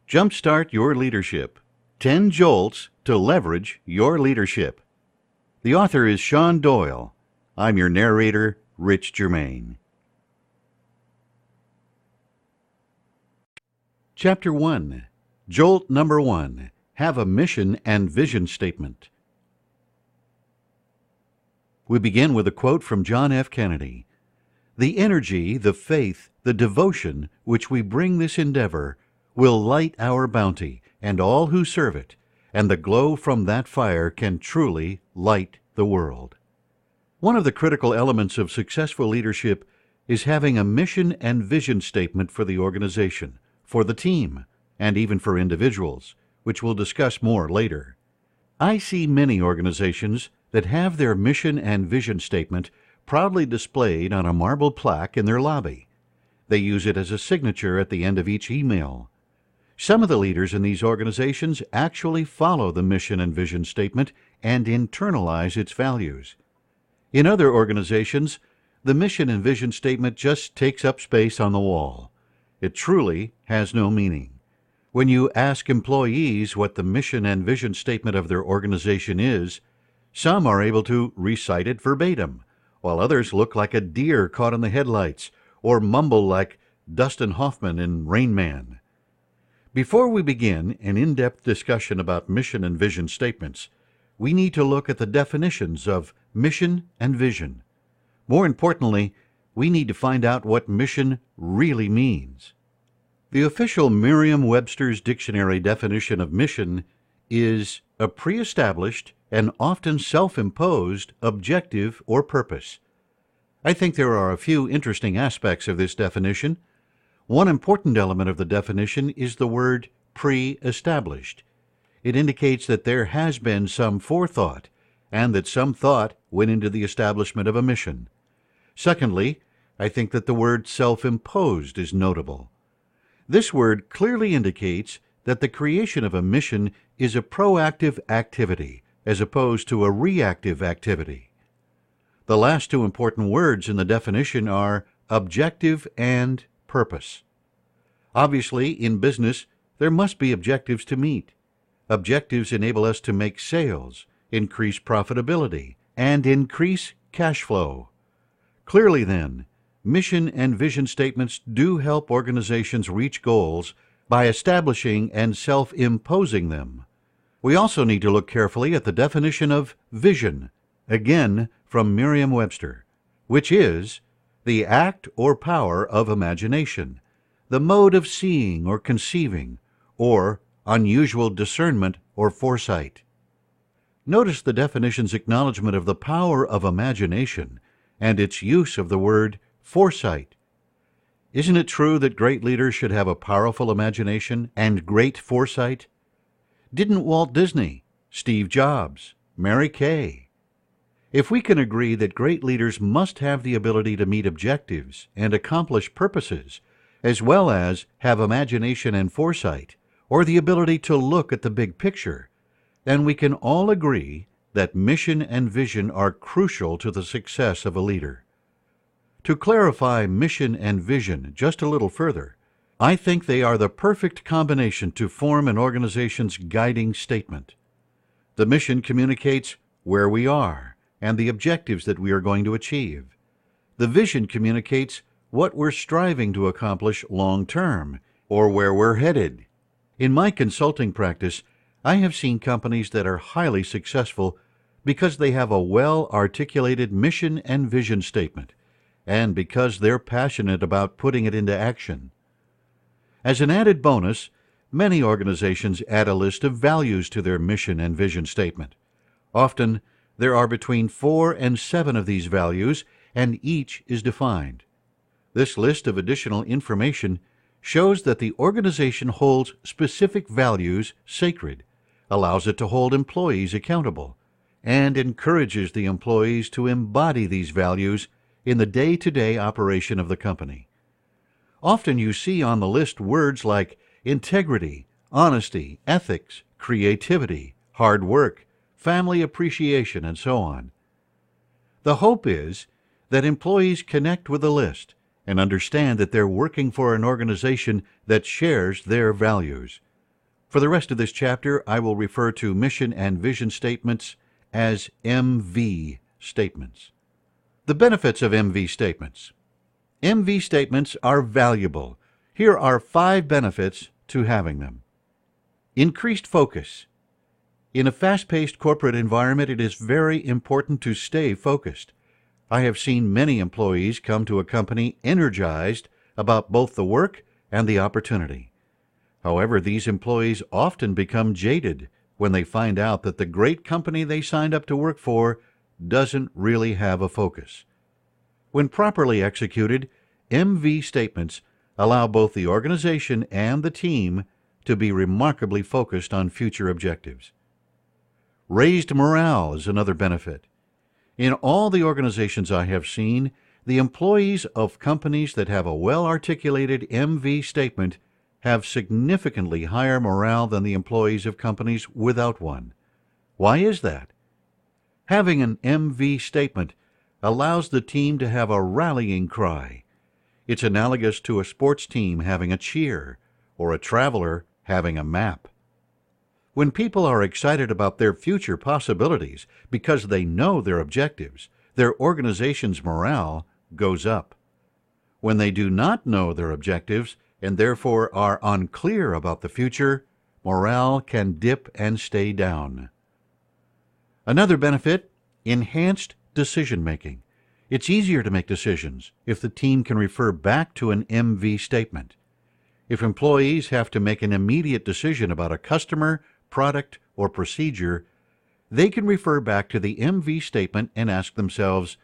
Jumpstart Your Leadership, 10 Jolts to Leverage Your Leadership. The author is Shawn Doyle. I'm your narrator, Rich Germain. Chapter 1. Jolt number 1. Have a mission and vision statement. We begin with a quote from John F. Kennedy. The energy, the faith, the devotion which we bring this endeavor will light our bounty and all who serve it, and the glow from that fire can truly light the world. One of the critical elements of successful leadership is having a mission and vision statement for the organization, for the team, and even for individuals, which we'll discuss more later. I see many organizations that have their mission and vision statement proudly displayed on a marble plaque in their lobby. They use it as a signature at the end of each email. Some of the leaders in these organizations actually follow the mission and vision statement and internalize its values. In other organizations, the mission and vision statement just takes up space on the wall. It truly has no meaning. When you ask employees what the mission and vision statement of their organization is, some are able to recite it verbatim, while others look like a deer caught in the headlights or mumble like Dustin Hoffman in Rain Man. Before we begin an in-depth discussion about mission and vision statements, we need to look at the definitions of mission and vision. More importantly, we need to find out what mission really means. The official Merriam-Webster's dictionary definition of mission is a pre-established and often self-imposed objective or purpose. I think there are a few interesting aspects of this definition. One important element of the definition is the word pre-established. It indicates that there has been some forethought and that some thought went into the establishment of a mission. Secondly, I think that the word self-imposed is notable. This word clearly indicates that the creation of a mission is a proactive activity as opposed to a reactive activity. The last two important words in the definition are objective and purpose. Obviously, in business, there must be objectives to meet. Objectives enable us to make sales, increase profitability, and increase cash flow. Clearly, then, mission and vision statements do help organizations reach goals by establishing and self-imposing them. We also need to look carefully at the definition of vision, again from Merriam-Webster, which is the act or power of imagination, the mode of seeing or conceiving, or unusual discernment or foresight. Notice the definition's acknowledgement of the power of imagination and its use of the word foresight. Isn't it true that great leaders should have a powerful imagination and great foresight? Didn't Walt Disney, Steve Jobs, Mary Kay? If we can agree that great leaders must have the ability to meet objectives and accomplish purposes, as well as have imagination and foresight, or the ability to look at the big picture, then we can all agree that mission and vision are crucial to the success of a leader. To clarify mission and vision just a little further, I think they are the perfect combination to form an organization's guiding statement. The mission communicates where we are and the objectives that we are going to achieve. The vision communicates what we're striving to accomplish long term, or where we're headed. In my consulting practice, I have seen companies that are highly successful because they have a well-articulated mission and vision statement, and because they're passionate about putting it into action. As an added bonus, many organizations add a list of values to their mission and vision statement. Often, there are between 4 and 7 of these values, and each is defined. This list of additional information shows that the organization holds specific values sacred, allows it to hold employees accountable, and encourages the employees to embody these values in the day-to-day operation of the company. Often you see on the list words like integrity, honesty, ethics, creativity, hard work, family appreciation, and so on. The hope is that employees connect with the list and understand that they're working for an organization that shares their values. For the rest of this chapter, I will refer to mission and vision statements as MV statements. The benefits of MV statements. MV statements are valuable. Here are 5 benefits to having them. Increased focus. In a fast-paced corporate environment, it is very important to stay focused. I have seen many employees come to a company energized about both the work and the opportunity. However, these employees often become jaded when they find out that the great company they signed up to work for doesn't really have a focus. When properly executed, MV statements allow both the organization and the team to be remarkably focused on future objectives. Raised morale is another benefit. In all the organizations I have seen, the employees of companies that have a well-articulated MV statement have significantly higher morale than the employees of companies without one. Why is that? Having an MV statement allows the team to have a rallying cry. It's analogous to a sports team having a cheer or a traveler having a map. When people are excited about their future possibilities because they know their objectives, their organization's morale goes up. When they do not know their objectives and therefore are unclear about the future, morale can dip and stay down. Another benefit, enhanced decision-making. It's easier to make decisions if the team can refer back to an MV statement. If employees have to make an immediate decision about a customer, product, or procedure, they can refer back to the MV statement and ask themselves,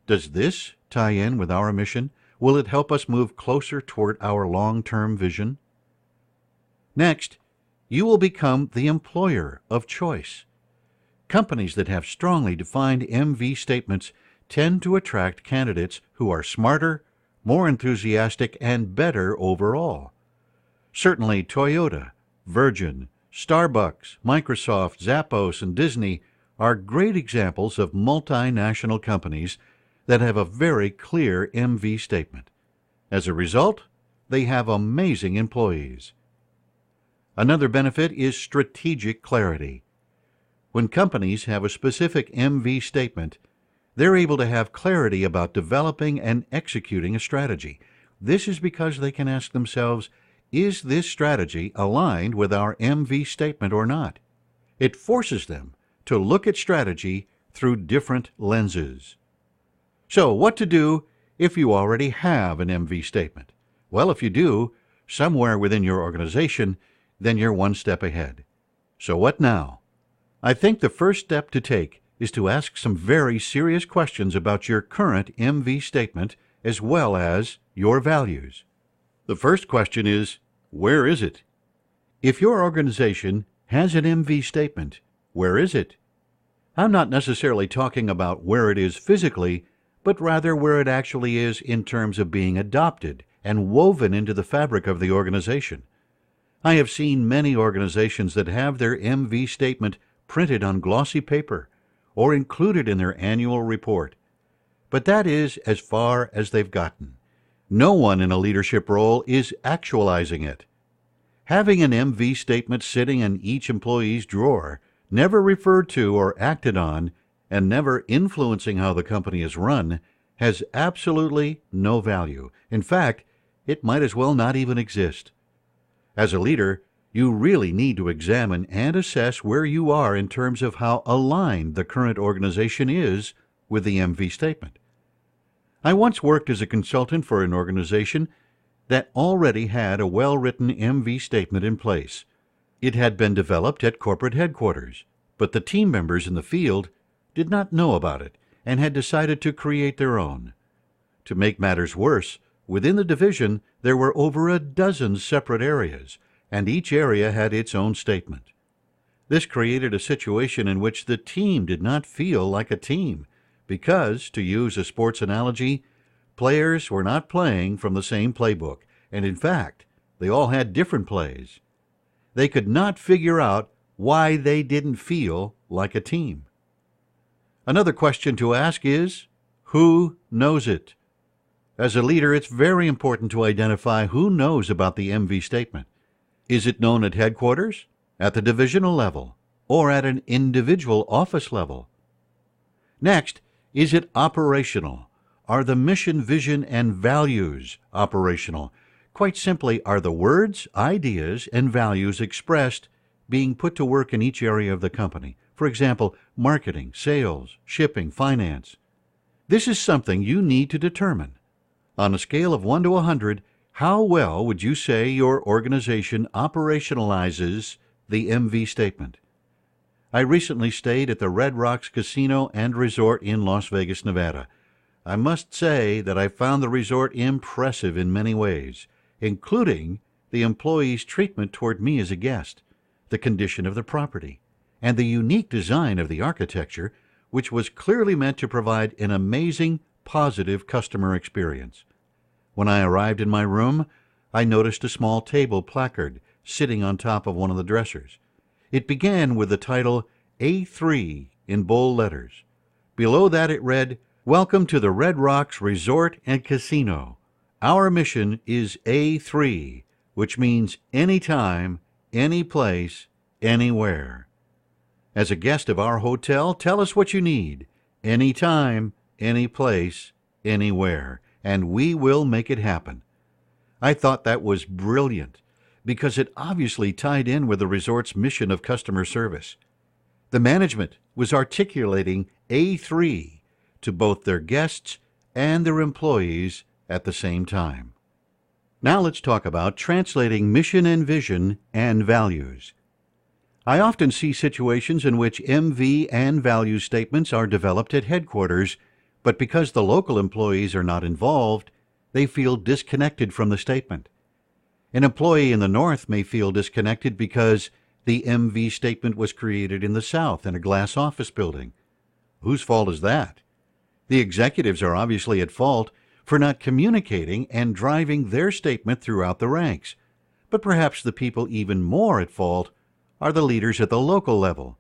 does this tie in with our mission? Will it help us move closer toward our long-term vision? Next, you will become the employer of choice. Companies that have strongly defined MV statements tend to attract candidates who are smarter, more enthusiastic, and better overall. Certainly Toyota, Virgin, Starbucks, Microsoft, Zappos, and Disney are great examples of multinational companies that have a very clear MV statement. As a result, they have amazing employees. Another benefit is strategic clarity. When companies have a specific MV statement, they're able to have clarity about developing and executing a strategy. This is because they can ask themselves, is this strategy aligned with our MV statement or not? It forces them to look at strategy through different lenses. So, what to do if you already have an MV statement? Well, if you do, somewhere within your organization, then you're one step ahead. So what now? I think the first step to take is to ask some very serious questions about your current MV statement as well as your values. The first question is, where is it? If your organization has an MV statement, where is it? I'm not necessarily talking about where it is physically, but rather where it actually is in terms of being adopted and woven into the fabric of the organization. I have seen many organizations that have their MV statement printed on glossy paper or included in their annual report. But that is as far as they've gotten. No one in a leadership role is actualizing it. Having an MV statement sitting in each employee's drawer, never referred to or acted on, and never influencing how the company is run, has absolutely no value. In fact, it might as well not even exist. As a leader, you really need to examine and assess where you are in terms of how aligned the current organization is with the MV statement. I once worked as a consultant for an organization that already had a well-written MV statement in place. It had been developed at corporate headquarters, but the team members in the field did not know about it and had decided to create their own. To make matters worse, within the division there were over a dozen separate areas, and each area had its own statement. This created a situation in which the team did not feel like a team because, to use a sports analogy, players were not playing from the same playbook, and in fact, they all had different plays. They could not figure out why they didn't feel like a team. Another question to ask is, who knows it? As a leader, it's very important to identify who knows about the MV statement. Is it known at headquarters? at the divisional level, or at an individual office level? Next, is it operational? Are the mission, vision, and values operational? Quite simply, are the words, ideas, and values expressed being put to work in each area of the company? For example, marketing, sales, shipping, finance. This is something you need to determine. On a scale of 1 to 100, how well would you say your organization operationalizes the MV statement? I recently stayed at the Red Rocks Casino and Resort in Las Vegas, Nevada. I must say that I found the resort impressive in many ways, including the employees' treatment toward me as a guest, the condition of the property, and the unique design of the architecture, which was clearly meant to provide an amazing, positive customer experience. When I arrived in my room, I noticed a small table placard sitting on top of one of the dressers. It began with the title A3 in bold letters. Below that it read, "Welcome to the Red Rocks Resort and Casino. Our mission is A3, which means anytime, any place, anywhere. As a guest of our hotel, tell us what you need, anytime, any place, anywhere, and we will make it happen." I thought that was brilliant because it obviously tied in with the resort's mission of customer service. The management was articulating A3 to both their guests and their employees at the same time. Now let's talk about translating mission and vision and values. I often see situations in which MV and value statements are developed at headquarters, but because the local employees are not involved, they feel disconnected from the statement. An employee in the North may feel disconnected because the MV statement was created in the South in a glass office building. Whose fault is that? The executives are obviously at fault for not communicating and driving their statement throughout the ranks. But perhaps the people even more at fault are the leaders at the local level.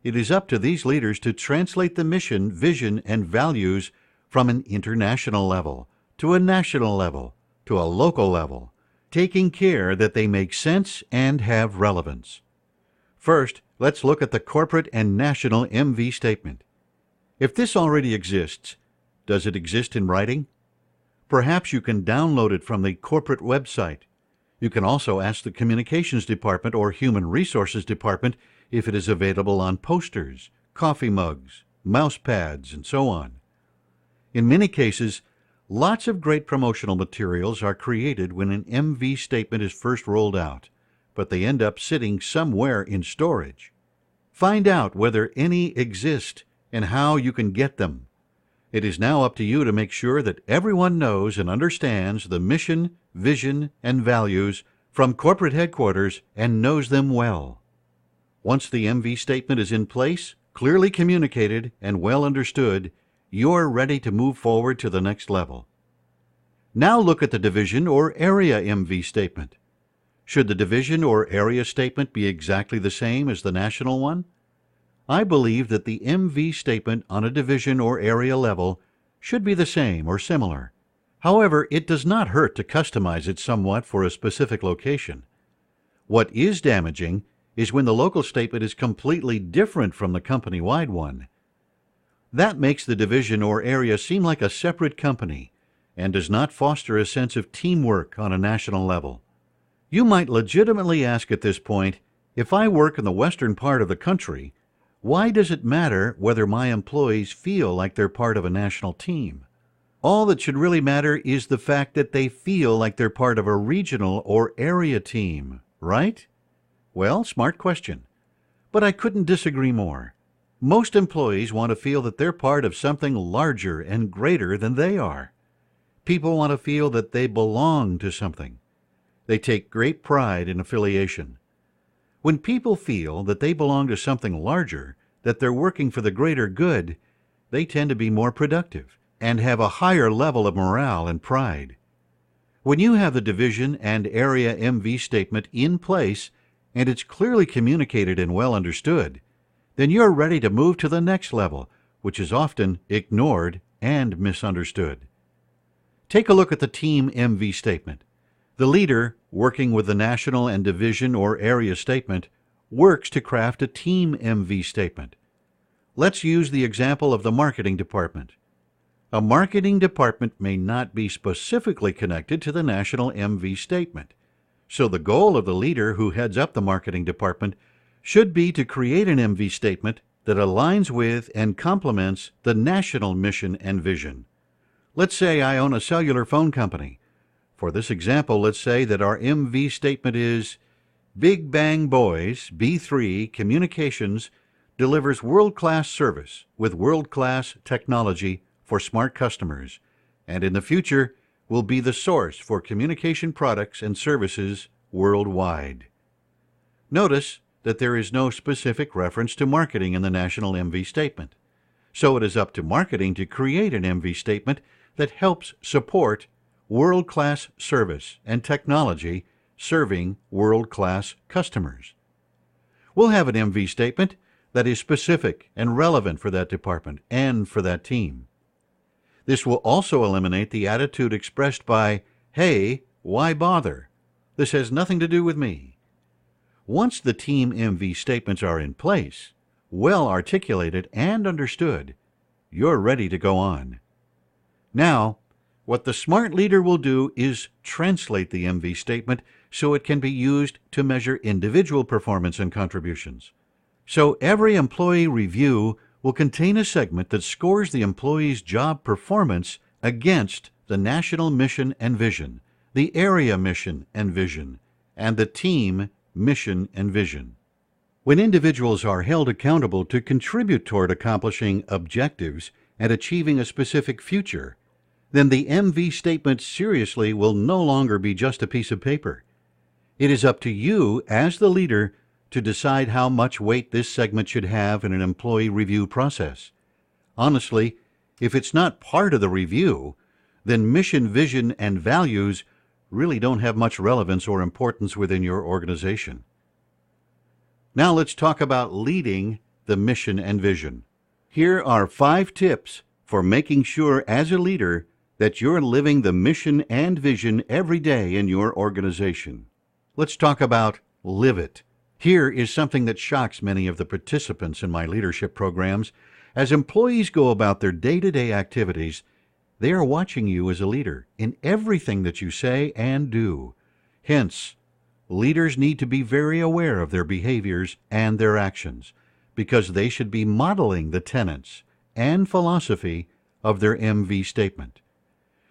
It is up to these leaders to translate the mission, vision, and values from an international level to a national level to a local level, taking care that they make sense and have relevance. First, let's look at the corporate and national MV statement. If this already exists, does it exist in writing? Perhaps you can download it from the corporate website. You can also ask the communications department or human resources department if it is available on posters, coffee mugs, mouse pads, and so on. In many cases, lots of great promotional materials are created when an MV statement is first rolled out, but they end up sitting somewhere in storage. Find out whether any exist and how you can get them. It is now up to you to make sure that everyone knows and understands the mission, vision, and values from corporate headquarters and knows them well. Once the MV statement is in place, clearly communicated, and well understood, you're ready to move forward to the next level. Now look at the division or area MV statement. Should the division or area statement be exactly the same as the national one? I believe that the MV statement on a division or area level should be the same or similar. However, it does not hurt to customize it somewhat for a specific location. What is damaging is when the local statement is completely different from the company-wide one. That makes the division or area seem like a separate company and does not foster a sense of teamwork on a national level. You might legitimately ask at this point, if I work in the western part of the country, why does it matter whether my employees feel like they're part of a national team? All that should really matter is the fact that they feel like they're part of a regional or area team, right? Well, smart question. But I couldn't disagree more. Most employees want to feel that they're part of something larger and greater than they are. People want to feel that they belong to something. They take great pride in affiliation. When people feel that they belong to something larger, that they're working for the greater good, they tend to be more productive and have a higher level of morale and pride. When you have the division and area MV statement in place and it's clearly communicated and well understood, then you're ready to move to the next level, which is often ignored and misunderstood. Take a look at the team MV statement. The leader, working with the national and division or area statement, works to craft a team MV statement. Let's use the example of the marketing department. A marketing department may not be specifically connected to the national MV statement. So the goal of the leader who heads up the marketing department should be to create an MV statement that aligns with and complements the national mission and vision. Let's say I own a cellular phone company. For this example, let's say that our MV statement is Big Bang Boys B3 Communications delivers world-class service with world-class technology for smart customers, and in the future will be the source for communication products and services worldwide. Notice that there is no specific reference to marketing in the national MV statement. So it is up to marketing to create an MV statement that helps support world-class service and technology serving world-class customers. We'll have an MV statement that is specific and relevant for that department and for that team. This will also eliminate the attitude expressed by, "Hey, why bother? This has nothing to do with me." Once the team MV statements are in place, well articulated and understood, you're ready to go on. Now, what the smart leader will do is translate the MV statement so it can be used to measure individual performance and contributions. So every employee review will contain a segment that scores the employee's job performance against the national mission and vision, the area mission and vision, and the team mission and vision. When individuals are held accountable to contribute toward accomplishing objectives and achieving a specific future, then the MV statement seriously will no longer be just a piece of paper. It is up to you as the leader to decide how much weight this segment should have in an employee review process. Honestly, if it's not part of the review, then mission, vision, and values really don't have much relevance or importance within your organization. Now let's talk about leading the mission and vision. Here are 5 tips for making sure as a leader that you're living the mission and vision every day in your organization. Let's talk about live it. Here is something that shocks many of the participants in my leadership programs. As employees go about their day-to-day activities, they are watching you as a leader in everything that you say and do. Hence, leaders need to be very aware of their behaviors and their actions, because they should be modeling the tenets and philosophy of their MV statement.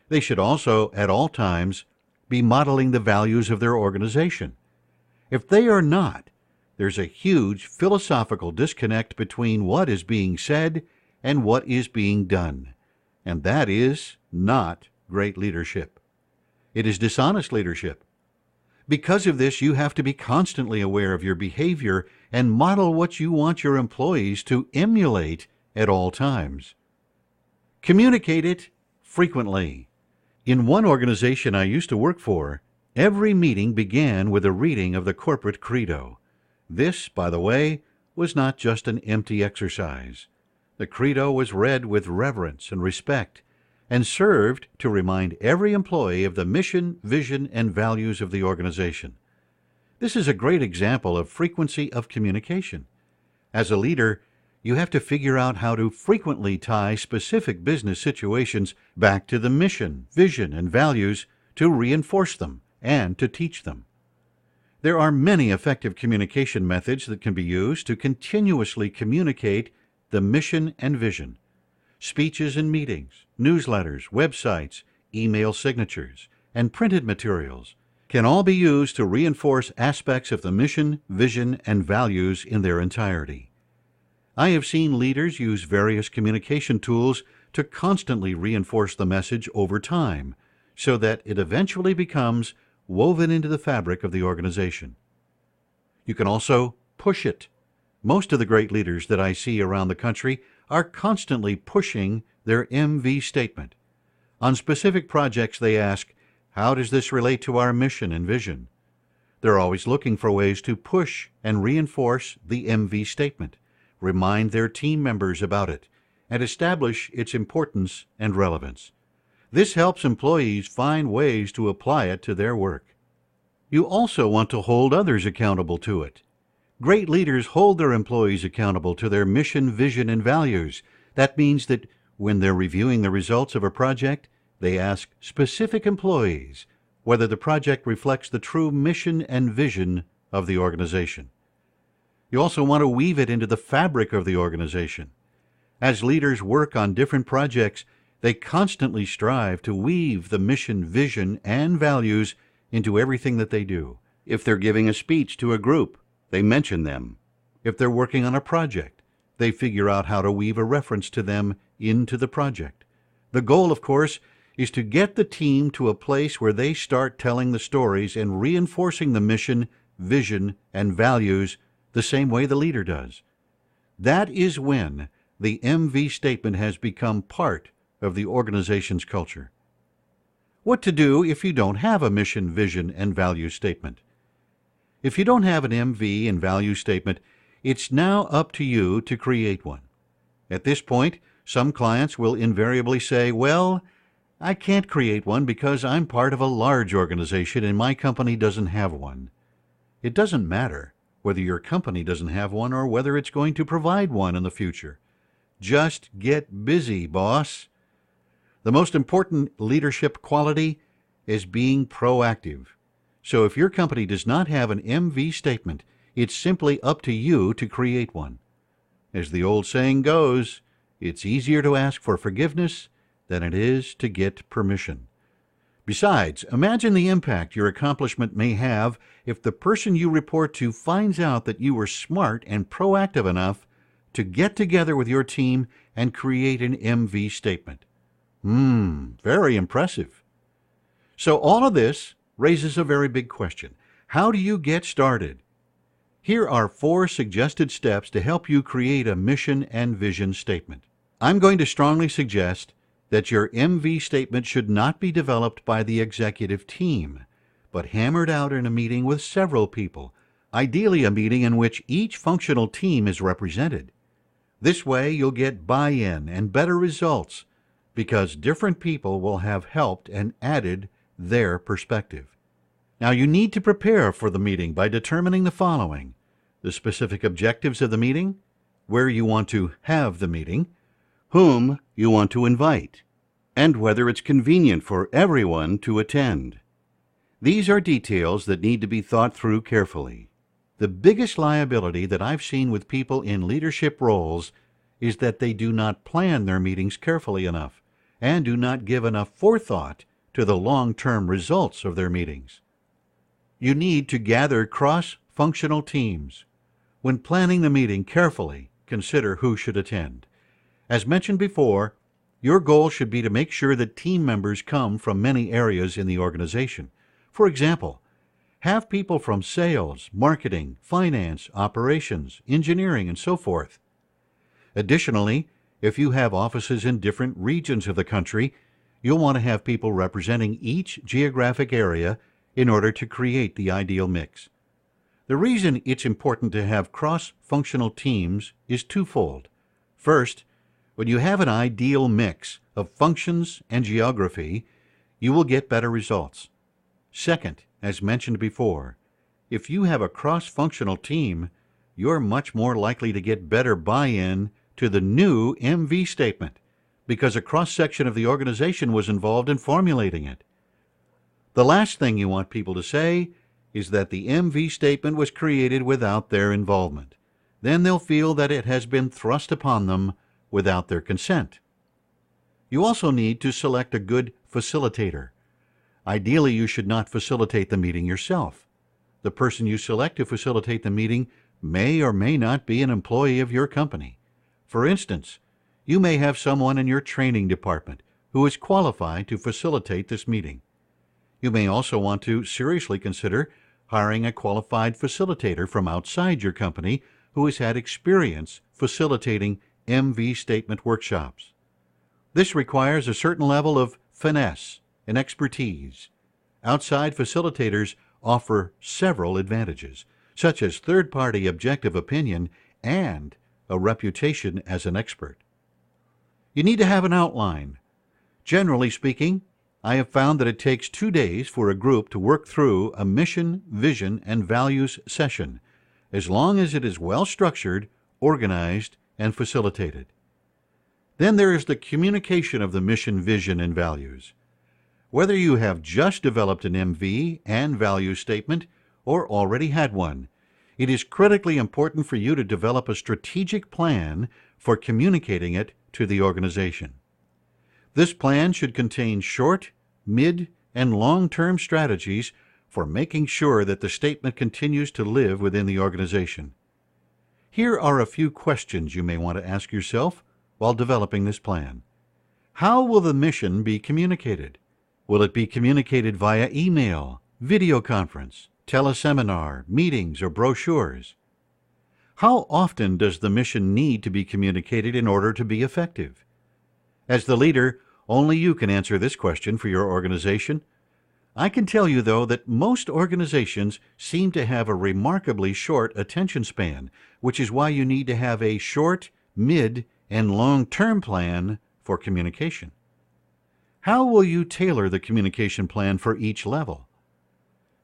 They should also, at all times, be modeling the values of their organization. If they are not, there's a huge philosophical disconnect between what is being said and what is being done. And that is not great leadership. It is dishonest leadership. Because of this, you have to be constantly aware of your behavior and model what you want your employees to emulate at all times. Communicate it frequently. In one organization I used to work for, every meeting began with a reading of the corporate credo. This, by the way, was not just an empty exercise. The credo was read with reverence and respect and served to remind every employee of the mission, vision, and values of the organization. This is a great example of frequency of communication. As a leader, you have to figure out how to frequently tie specific business situations back to the mission, vision, and values to reinforce them and to teach them. There are many effective communication methods that can be used to continuously communicate the mission and vision. Speeches and meetings, newsletters, websites, email signatures, and printed materials can all be used to reinforce aspects of the mission, vision, and values in their entirety. I have seen leaders use various communication tools to constantly reinforce the message over time so that it eventually becomes woven into the fabric of the organization. You can also push it. Most of the great leaders that I see around the country are constantly pushing their MV statement. On specific projects, they ask, how does this relate to our mission and vision? They're always looking for ways to push and reinforce the MV statement, remind their team members about it, and establish its importance and relevance. This helps employees find ways to apply it to their work. You also want to hold others accountable to it. Great leaders hold their employees accountable to their mission, vision, and values. That means that when they're reviewing the results of a project, they ask specific employees whether the project reflects the true mission and vision of the organization. You also want to weave it into the fabric of the organization. As leaders work on different projects, they constantly strive to weave the mission, vision, and values into everything that they do. If they're giving a speech to a group, they mention them. If they're working on a project, they figure out how to weave a reference to them into the project. The goal, of course, is to get the team to a place where they start telling the stories and reinforcing the mission, vision, and values the same way the leader does. That is when the MV statement has become part of the organization's culture. What to do if you don't have a mission, vision, and value statement? If you don't have an MV and value statement, it's now up to you to create one. At this point, some clients will invariably say, well, I can't create one because I'm part of a large organization and my company doesn't have one. It doesn't matter whether your company doesn't have one or whether it's going to provide one in the future. Just get busy, boss. The most important leadership quality is being proactive. So if your company does not have an MV statement, it's simply up to you to create one. As the old saying goes, it's easier to ask for forgiveness than it is to get permission. Besides, imagine the impact your accomplishment may have if the person you report to finds out that you were smart and proactive enough to get together with your team and create an MV statement. Very impressive. So all of this raises a very big question. How do you get started? Here are 4 suggested steps to help you create a mission and vision statement. I'm going to strongly suggest that your MV statement should not be developed by the executive team, but hammered out in a meeting with several people, ideally a meeting in which each functional team is represented. This way you'll get buy-in and better results because different people will have helped and added their perspective. Now you need to prepare for the meeting by determining the following: the specific objectives of the meeting, where you want to have the meeting, whom you want to invite, and whether it's convenient for everyone to attend. These are details that need to be thought through carefully. The biggest liability that I've seen with people in leadership roles is that they do not plan their meetings carefully enough and do not give enough forethought to the long-term results of their meetings. You need to gather cross-functional teams. When planning the meeting carefully, consider who should attend. As mentioned before, your goal should be to make sure that team members come from many areas in the organization. For example, have people from sales, marketing, finance, operations, engineering, and so forth. Additionally, if you have offices in different regions of the country, you'll want to have people representing each geographic area in order to create the ideal mix. The reason it's important to have cross-functional teams is twofold. First, when you have an ideal mix of functions and geography, you will get better results. Second, as mentioned before, if you have a cross-functional team, you're much more likely to get better buy-in to the new MV statement because a cross-section of the organization was involved in formulating it. The last thing you want people to say is that the MV statement was created without their involvement. Then they'll feel that it has been thrust upon them without their consent. You also need to select a good facilitator. Ideally, you should not facilitate the meeting yourself. The person you select to facilitate the meeting may or may not be an employee of your company. For instance, you may have someone in your training department who is qualified to facilitate this meeting. You may also want to seriously consider hiring a qualified facilitator from outside your company who has had experience facilitating MV statement workshops. This requires a certain level of finesse and expertise. Outside facilitators offer several advantages, such as third-party objective opinion and a reputation as an expert. You need to have an outline. Generally speaking, I have found that it takes 2 days for a group to work through a mission, vision, and values session, as long as it is well structured, organized, and facilitated. Then there is the communication of the mission, vision, and values. Whether you have just developed an MV and value statement or already had one, it is critically important for you to develop a strategic plan for communicating it to the organization. This plan should contain short, mid, and long-term strategies for making sure that the statement continues to live within the organization. Here are a few questions you may want to ask yourself while developing this plan. How will the mission be communicated? Will it be communicated via email, video conference, teleseminar, meetings, or brochures? How often does the mission need to be communicated in order to be effective? As the leader, only you can answer this question for your organization. I can tell you, though, that most organizations seem to have a remarkably short attention span, which is why you need to have a short, mid, and long-term plan for communication. How will you tailor the communication plan for each level?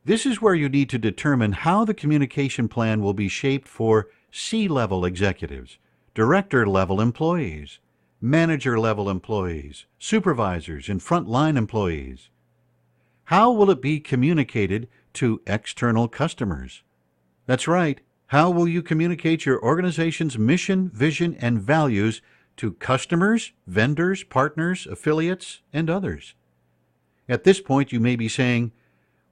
This is where you need to determine how the communication plan will be shaped for C-level executives, director-level employees, manager-level employees, supervisors, and frontline employees. How will it be communicated to external customers? That's right. How will you communicate your organization's mission, vision, and values to customers, vendors, partners, affiliates, and others? At this point, you may be saying,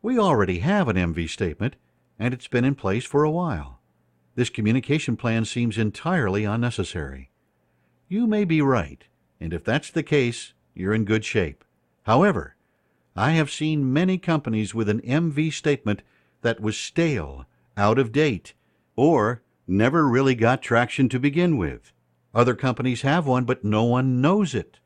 we already have an MV statement, and it's been in place for a while. This communication plan seems entirely unnecessary. You may be right, and if that's the case, you're in good shape. However, I have seen many companies with an MV statement that was stale, out of date, or never really got traction to begin with. Other companies have one, but no one knows it.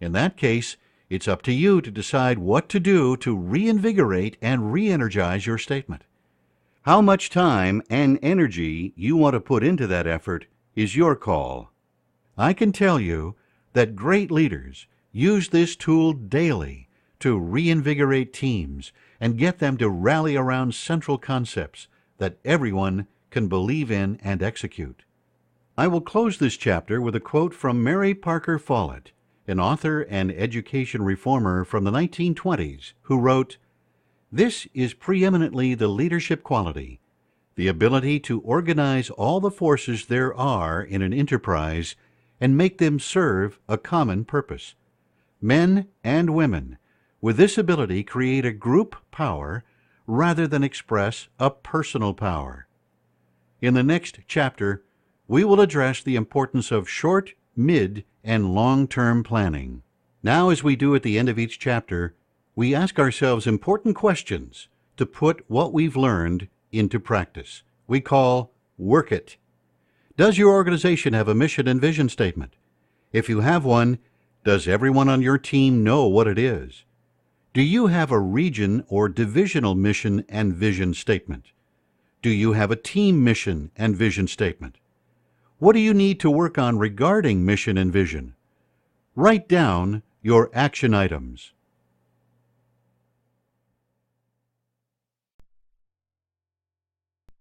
In that case, it's up to you to decide what to do to reinvigorate and re-energize your statement. How much time and energy you want to put into that effort is your call. I can tell you that great leaders use this tool daily to reinvigorate teams and get them to rally around central concepts that everyone can believe in and execute. I will close this chapter with a quote from Mary Parker Follett, an author and education reformer from the 1920s, who wrote, "This is preeminently the leadership quality, the ability to organize all the forces there are in an enterprise and make them serve a common purpose. Men and women with this ability create a group power rather than express a personal power." In the next chapter, we will address the importance of short, mid, and long-term planning. Now, as we do at the end of each chapter, we ask ourselves important questions to put what we've learned into practice. We call Work It. Does your organization have a mission and vision statement? If you have one, does everyone on your team know what it is? Do you have a region or divisional mission and vision statement? Do you have a team mission and vision statement? What do you need to work on regarding mission and vision? Write down your action items.